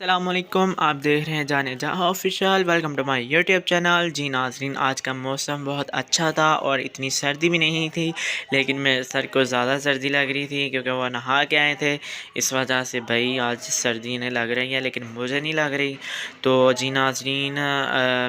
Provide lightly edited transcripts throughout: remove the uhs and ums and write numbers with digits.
अस्सलामुअलैकुम, आप देख रहे हैं जाने जहाँ official. Welcome to my YouTube channel. जी नाज़रीन, आज का मौसम बहुत अच्छा था और इतनी सर्दी भी नहीं थी, लेकिन मेरे सर को ज़्यादा सर्दी लग रही थी क्योंकि वो नहा के आए थे। इस वजह से भाई आज सर्दी इन्हें लग रही है लेकिन मुझे नहीं लग रही। तो जी नाज़रीन,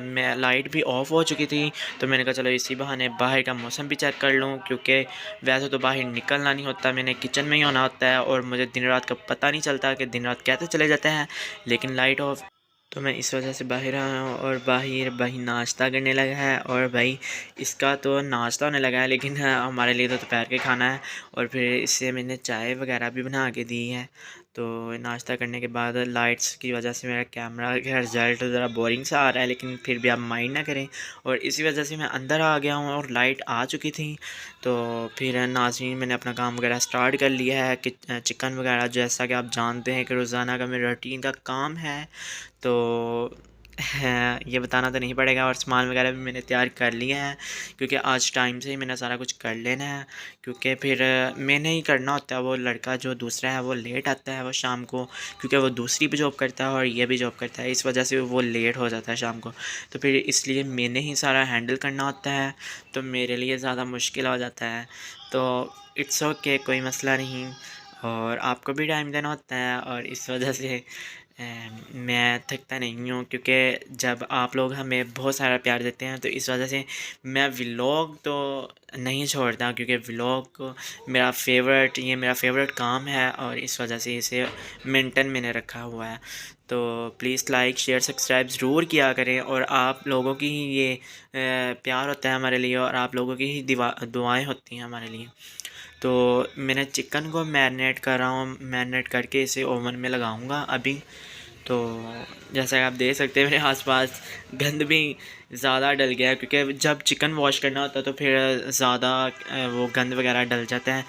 मैं लाइट भी ऑफ़ हो चुकी थी, तो मैंने कहा चलो इसी बहाने बाहर का मौसम भी चेक कर लूँ, क्योंकि वैसे तो बाहर निकलना नहीं होता, मैंने किचन में ही होना होता है और मुझे दिन रात का पता नहीं चलता कि दिन रात कैसे चले जाते हैं। लेकिन लाइट ऑफ, तो मैं इस वजह से बाहर आया हूँ और बाहर भाई नाश्ता करने लगा है। और भाई इसका तो नाश्ता होने लगा है, लेकिन हमारे लिए तो दोपहर के खाना है। और फिर इससे मैंने चाय वगैरह भी बना के दी है। तो नाश्ता करने के बाद लाइट्स की वजह से मेरा कैमरा का रिज़ल्ट ज़रा बोरिंग सा आ रहा है, लेकिन फिर भी आप माइंड ना करें। और इसी वजह से मैं अंदर आ गया हूँ और लाइट आ चुकी थी। तो फिर नाज़रीन, मैंने अपना काम वगैरह स्टार्ट कर लिया है कि चिकन वगैरह, जैसा कि आप जानते हैं कि रोज़ाना का मेरा रूटीन का काम है। तो है, ये बताना तो नहीं पड़ेगा। और सामान वगैरह भी मैंने तैयार कर लिया है, क्योंकि आज टाइम से ही मैंने सारा कुछ कर लेना है। क्योंकि फिर मैंने ही करना होता है, वो लड़का जो दूसरा है वो लेट आता है वो शाम को, क्योंकि वो दूसरी भी जॉब करता है और ये भी जॉब करता है, इस वजह से वो लेट हो जाता है शाम को। तो फिर इसलिए मैंने ही सारा हैंडल करना होता है, तो मेरे लिए ज़्यादा मुश्किल हो जाता है। तो इट्स ओके, कोई मसला नहीं। और आपको भी टाइम देना होता है, और इस वजह से मैं थकता नहीं हूँ, क्योंकि जब आप लोग हमें बहुत सारा प्यार देते हैं, तो इस वजह से मैं व्लॉग तो नहीं छोड़ता, क्योंकि व्लॉग मेरा फेवरेट काम है, और इस वजह से इसे मेंटेन मैंने रखा हुआ है। तो प्लीज़ लाइक शेयर सब्सक्राइब ज़रूर किया करें। और आप लोगों की ही ये प्यार होता है हमारे लिए, और आप लोगों की ही दुआएं होती हैं हमारे लिए। तो मैंने चिकन को मैरिनेट कर रहा हूँ, मैरिनेट करके इसे ओवन में लगाऊंगा अभी। तो जैसा कि आप देख सकते हैं मेरे आसपास गंद भी ज़्यादा डल गया है, क्योंकि जब चिकन वॉश करना होता है तो फिर ज़्यादा वो गंद वगैरह डल जाता है।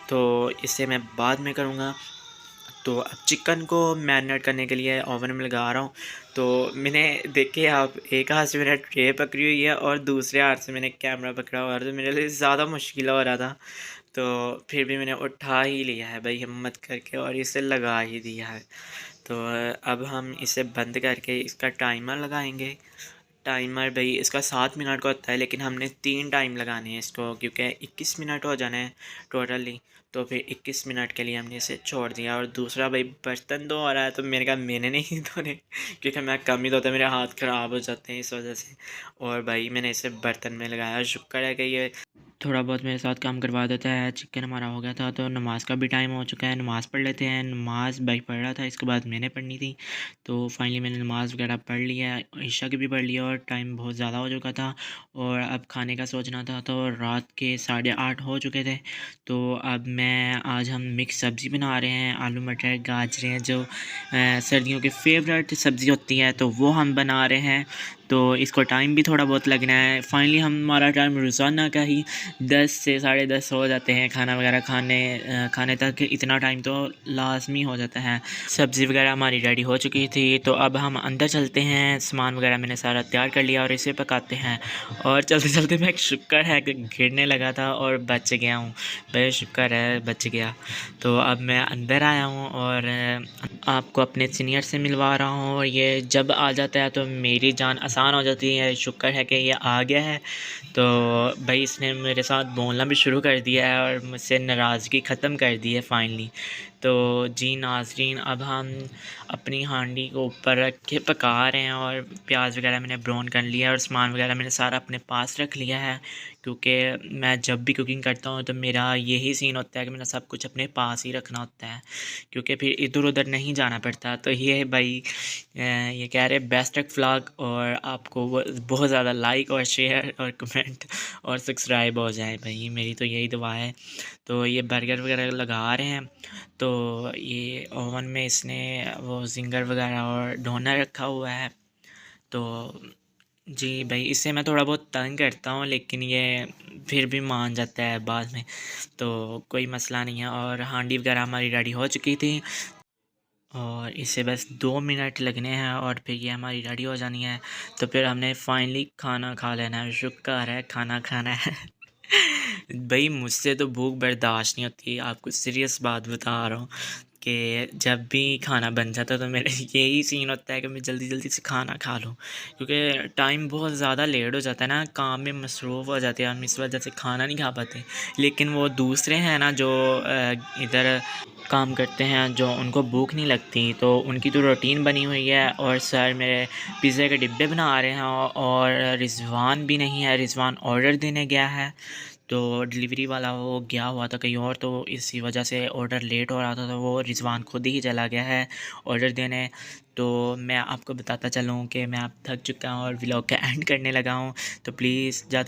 तो इसे मैं बाद में करूँगा। तो अब चिकन को मैरिनेट करने के लिए ओवन में लगा रहा हूँ। तो मैंने देखिए, आप एक हाथ से मैंने ट्रे पकड़ी हुई है और दूसरे हाथ से मैंने कैमरा पकड़ा हुआ है, तो मेरे लिए ज़्यादा मुश्किल हो रहा था। तो फिर भी मैंने उठा ही लिया है भाई, हिम्मत करके, और इसे लगा ही दिया है। तो अब हम इसे बंद करके इसका टाइमर लगाएंगे। टाइमर भाई इसका 7 मिनट का होता है, लेकिन हमने 3 टाइम लगाने हैं इसको, क्योंकि 21 मिनट हो जाने हैं टोटली। तो फिर 21 मिनट के लिए हमने इसे छोड़ दिया। और दूसरा भाई, बर्तन तो हो रहा है, तो मैंने कहा मैंने नहीं धोने, क्योंकि मैं कम ही धोता, मेरे हाथ ख़राब हो जाते हैं इस वजह से। और भाई मैंने इसे बर्तन में लगाया। शुक्र है कि ये थोड़ा बहुत मेरे साथ काम करवा देता है। चिकन हमारा हो गया था, तो नमाज़ का भी टाइम हो चुका है, नमाज़ पढ़ लेते हैं। नमाज़ भाई पढ़ रहा था, इसके बाद मैंने पढ़नी थी। तो फाइनली मैंने नमाज़ वगैरह पढ़ लिया, ईशा की भी पढ़ लिया, और टाइम बहुत ज़्यादा हो चुका था। और अब खाने का सोचना था, तो रात के 8:30 हो चुके थे। तो अब आज हम मिक्स सब्ज़ी बना रहे हैं, आलू मटर गाजरें, जो सर्दियों की फेवरेट सब्ज़ी होती है, तो वो हम बना रहे हैं। तो इसको टाइम भी थोड़ा बहुत लगना है। फाइनली हमारा टाइम रोज़ाना का ही 10 से 10:30 हो जाते हैं खाना वगैरह खाने तक, इतना टाइम तो लाजमी हो जाता है। सब्ज़ी वगैरह हमारी रेडी हो चुकी थी, तो अब हम अंदर चलते हैं। सामान वगैरह मैंने सारा तैयार कर लिया और इसे पकाते हैं। और चलते चलते मैं, शुक्र है कि गिरने लगा था और बच गया हूँ भाई, शुक्र है बच गया। तो अब मैं अंदर आया हूँ और आपको अपने सीनियर से मिलवा रहा हूँ। और ये जब आ जाता है तो मेरी जान आसान हो जाती है। शुक्र है कि ये आ गया है। तो भाई इसने मेरे साथ बोलना भी शुरू कर दिया है और मुझसे नाराज़गी ख़त्म कर दी है फाइनली। तो जी नाज़रीन, अब हम अपनी हांडी को ऊपर रख के पका रहे हैं, और प्याज वगैरह मैंने ब्राउन कर लिया है, और सामान वगैरह मैंने सारा अपने पास रख लिया है। क्योंकि मैं जब भी कुकिंग करता हूँ तो मेरा यही सीन होता है कि मैंने सब कुछ अपने पास ही रखना होता है, क्योंकि फिर इधर उधर नहीं जाना पड़ता। तो ये भाई ये कह रहे बेस्ट ऑफ व्लॉग, और आपको बहुत ज़्यादा लाइक और शेयर और कमेंट और सब्सक्राइब हो जाए भाई, मेरी तो यही दुआ है। तो ये बर्गर वगैरह लगा रहे हैं। तो ये ओवन में इसने वो जिंगर वगैरह और डोनर रखा हुआ है। तो जी भाई, इससे मैं थोड़ा बहुत तंग करता हूँ, लेकिन ये फिर भी मान जाता है बाद में, तो कोई मसला नहीं है। और हांडी वगैरह हमारी रेडी हो चुकी थी, और इसे बस 2 मिनट लगने हैं और फिर ये हमारी रेडी हो जानी है। तो फिर हमने फाइनली खाना खा लेना है। शुक्र है खाना खाना है। भाई मुझसे तो भूख बर्दाश्त नहीं होती, आपको सीरियस बात बता रहा हूँ कि जब भी खाना बन जाता है तो मेरा यही सीन होता है कि मैं जल्दी जल्दी से खाना खा लूँ, क्योंकि टाइम बहुत ज़्यादा लेट हो जाता है ना, काम में मसरूफ़ हो जाते हैं हम, इस वजह से खाना नहीं खा पाते। लेकिन वो दूसरे हैं ना जो इधर काम करते हैं, जो उनको भूख नहीं लगती, तो उनकी तो रूटीन बनी हुई है। और सर मेरे पिज़्ज़ा के डिब्बे बना रहे हैं और रिज़वान भी नहीं है, रिज़वान ऑर्डर देने गया है। तो डिलीवरी वाला वो गया हुआ था कहीं और, तो इसी वजह से ऑर्डर लेट हो रहा था, तो वो रिज़वान खुद ही चला गया है ऑर्डर देने। तो मैं आपको बताता चलूँ कि मैं अब थक चुका हूँ और व्लॉग का एंड करने लगा हूँ, तो प्लीज़ ज़्यादा